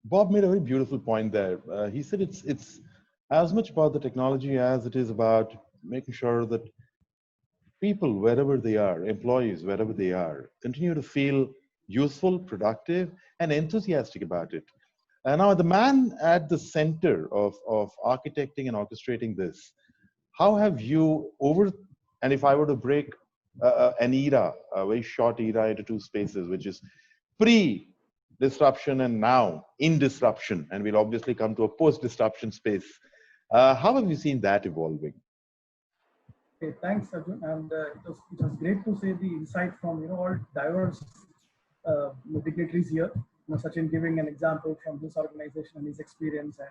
Bob made a very beautiful point there. He said it's as much about the technology as it is about making sure that people, wherever they are, employees, wherever they are, continue to feel useful, productive, and enthusiastic about it. And now, the man at the center of architecting and orchestrating this, how have you over, and if I were to break an era, a very short era into two spaces, which is pre disruption and now in disruption, and we'll obviously come to a post disruption space, how have you seen that evolving? Okay, thanks, Arjun. And it was great to see the insight from all diverse dignitaries here. Sachin giving an example from his organization and his experience, and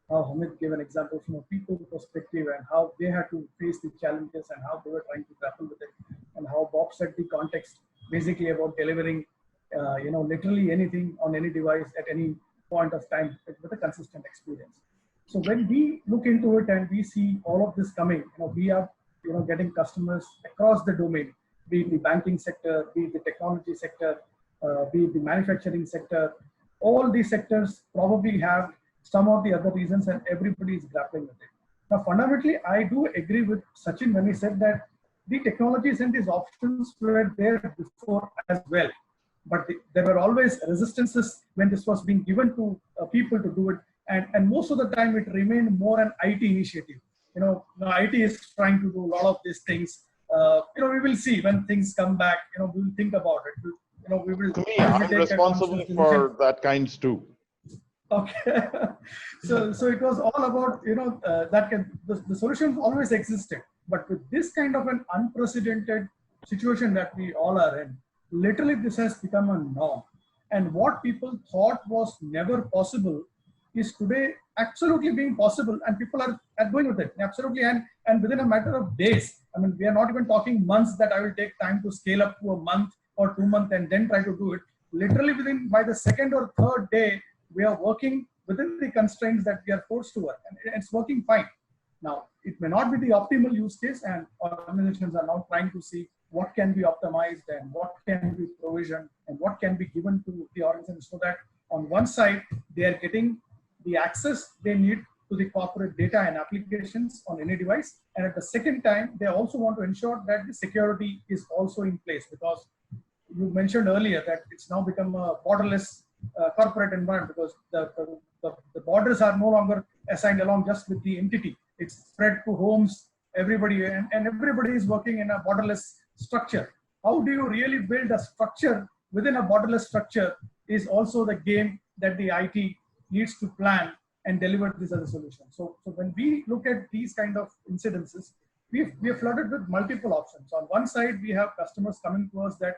how Hamid gave an example from a people perspective and how they had to face the challenges and how they were trying to grapple with it, and how Bob set the context basically about delivering, literally anything on any device at any point of time with a consistent experience. So when we look into it and we see all of this coming, we are getting customers across the domain, be it the banking sector, be it the technology sector, be it the manufacturing sector. All these sectors probably have some of the other reasons, and everybody is grappling with it. Now, fundamentally, I do agree with Sachin when he said that the technologies and these options were there before as well. But there were always resistances when this was being given to people to do it. And most of the time, it remained more an IT initiative. IT is trying to do a lot of these things. We will see when things come back. We will think about it. We will. To me, I'm responsible for that kinds too. Okay. so it was all about the solution always existed, but with this kind of an unprecedented situation that we all are in, literally this has become a norm. And what people thought was never possible is today absolutely being possible, and people are going with it absolutely, and within a matter of days. I mean, we are not even talking months that I will take time to scale up to a month or 2 months and then try to do it. Literally by the second or third day, we are working within the constraints that we are forced to work, and it's working fine. Now, it may not be the optimal use case, and organizations are now trying to see what can be optimized and what can be provisioned and what can be given to the organization, so that on one side, they are getting the access they need to the corporate data and applications on any device. And at the second time, they also want to ensure that the security is also in place, because you mentioned earlier that it's now become a borderless corporate environment, because the borders are no longer assigned along just with the entity. It's spread to homes, everybody, and everybody is working in a borderless structure. How do you really build a structure within a borderless structure is also the game that the IT needs to plan and deliver this as a solution. So when we look at these kind of incidences, we are flooded with multiple options. On one side, we have customers coming to us that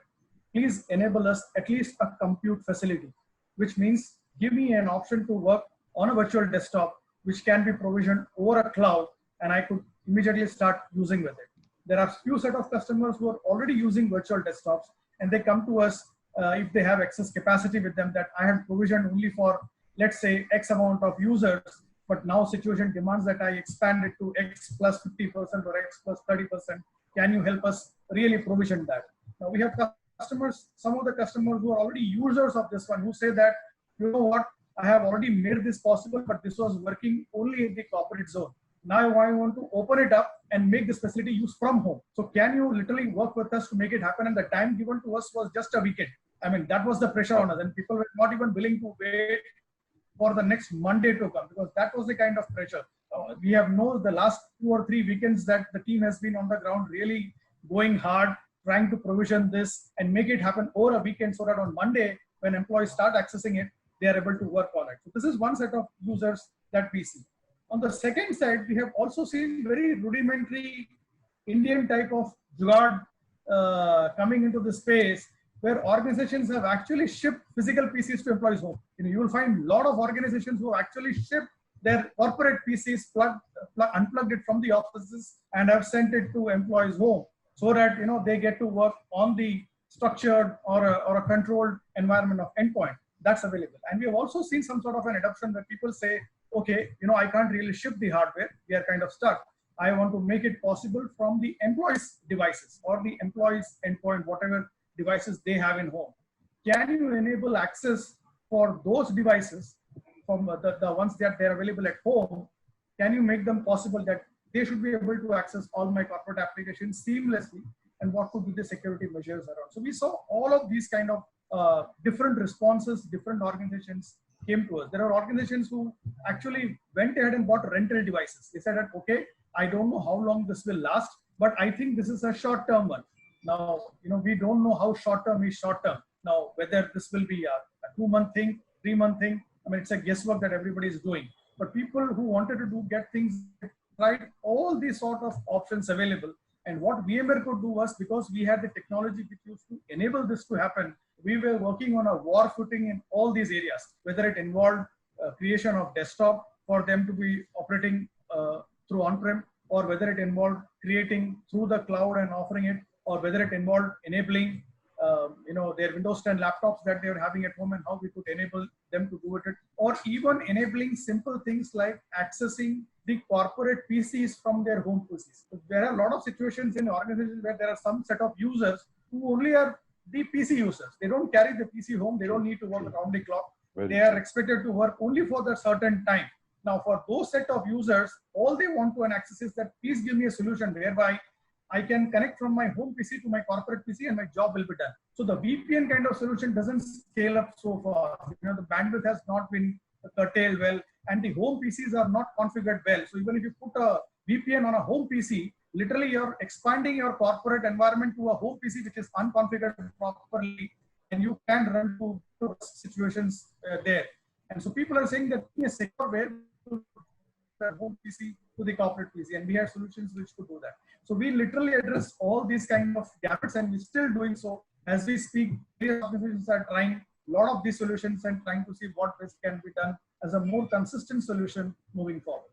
please enable us at least a compute facility, which means give me an option to work on a virtual desktop, which can be provisioned over a cloud, and I could immediately start using with it. There are few set of customers who are already using virtual desktops, and they come to us if they have excess capacity with them that I have provisioned only for, let's say, X amount of users, but now situation demands that I expand it to X plus 50% or X plus 30%. Can you help us really provision that? Now we have customers, some of the customers who are already users of this one, who say that, you know what, I have already made this possible, but this was working only in the corporate zone. Now I want to open it up and make this facility use from home. So can you literally work with us to make it happen? And the time given to us was just a weekend. I mean, that was the pressure on us, and people were not even willing to wait for the next Monday to come, because that was the kind of pressure. We have known the last 2 or 3 weekends that the team has been on the ground really going hard, trying to provision this and make it happen over a weekend, so that on Monday, when employees start accessing it, they are able to work on it. So this is one set of users that we see. On the second side, we have also seen very rudimentary Indian type of jugaad coming into the space, where organizations have actually shipped physical PCs to employees' home. You will find a lot of organizations who actually ship their corporate PCs, unplugged it from the offices, and have sent it to employees' home, so that they get to work on the structured or a controlled environment of endpoint that's available. And we have also seen some sort of an adoption where people say, okay, I can't really ship the hardware. We are kind of stuck. I want to make it possible from the employees' devices or the employees' endpoint, whatever devices they have in home. Can you enable access for those devices from the ones that they're available at home, can you make them possible that they should be able to access all my corporate applications seamlessly, and what could be the security measures around. So we saw all of these kind of different responses, different organizations came to us. There are organizations who actually went ahead and bought rental devices. They said that, okay, I don't know how long this will last, but I think this is a short-term one. Now, we don't know how short-term is short-term. Now, whether this will be a 2-month thing, 3-month thing, I mean, it's a guesswork that everybody is doing. But people who wanted to get things right, all these sort of options available. And what VMware could do was, because we had the technology which used to enable this to happen, we were working on a war footing in all these areas, whether it involved creation of desktop for them to be operating through on-prem, or whether it involved creating through the cloud and offering it, or whether it involved enabling their Windows 10 laptops that they were having at home and how we could enable them to do it, or even enabling simple things like accessing the corporate PCs from their home PCs. So there are a lot of situations in organizations where there are some set of users who only are the PC users. They don't carry the PC home. They don't need to work around the clock. They are expected to work only for the certain time. Now, for those set of users, all they want to an access is that, please give me a solution whereby I can connect from my home PC to my corporate PC and my job will be done. So the VPN kind of solution doesn't scale up so far. The bandwidth has not been curtailed well, and the home PCs are not configured well. So even if you put a VPN on a home PC, literally you're expanding your corporate environment to a home PC which is unconfigured properly, and you can run to situations there. And so people are saying that in a secure way to the home PC to the corporate PC, and we have solutions which could do that. So we literally address all these kind of gaps, and we're still doing so as we speak. Various organizations are trying a lot of these solutions and trying to see what best can be done as a more consistent solution moving forward.